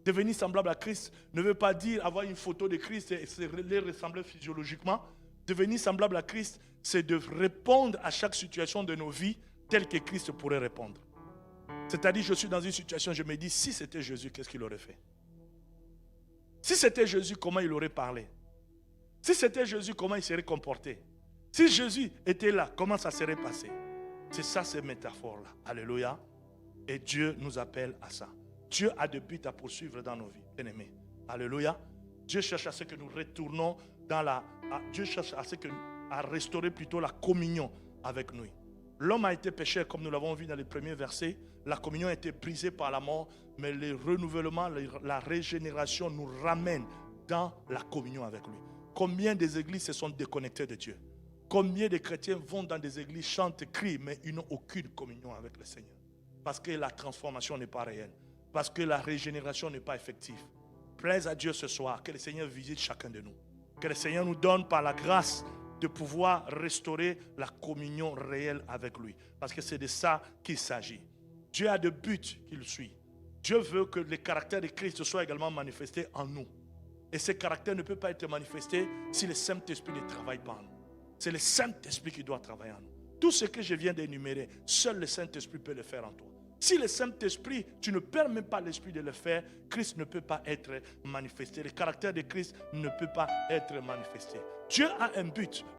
Devenir semblable à Christ ne veut pas dire avoir une photo de Christ et se les ressembler physiologiquement. Devenir semblable à Christ, c'est de répondre à chaque situation de nos vies telle que Christ pourrait répondre. C'est-à-dire, je suis dans une situation, je me dis, si c'était Jésus, qu'est-ce qu'il aurait fait? Si c'était Jésus, comment il aurait parlé? Si c'était Jésus, comment il serait comporté? Si Jésus était là, comment ça serait passé? C'est ça, ces métaphores-là. Alléluia. Et Dieu nous appelle à ça. Dieu a des buts à poursuivre dans nos vies, bien-aimés. Alléluia. Dieu cherche à ce que nous retournons dans la... Dieu cherche à restaurer plutôt la communion avec nous. L'homme a été pécheur, comme nous l'avons vu dans les premiers versets. La communion a été brisée par la mort, mais le renouvellement, la régénération nous ramène dans la communion avec lui. Combien des églises se sont déconnectées de Dieu? Combien de chrétiens vont dans des églises, chantent, crient, mais ils n'ont aucune communion avec le Seigneur? Parce que la transformation n'est pas réelle. Parce que la régénération n'est pas effective. Plaise à Dieu ce soir, que le Seigneur visite chacun de nous. Que le Seigneur nous donne par la grâce de pouvoir restaurer la communion réelle avec lui. Parce que c'est de ça qu'il s'agit. Dieu a des buts qu'il suit. Dieu veut que le caractère de Christ soit également manifesté en nous. Et ce caractère ne peut pas être manifesté si le Saint-Esprit ne travaille pas en nous. C'est le Saint-Esprit qui doit travailler en nous. Tout ce que je viens d'énumérer, seul le Saint-Esprit peut le faire en toi. Si le Saint-Esprit, tu ne permets pas l'Esprit de le faire, Christ ne peut pas être manifesté. Le caractère de Christ ne peut pas être manifesté. Dieu a un but.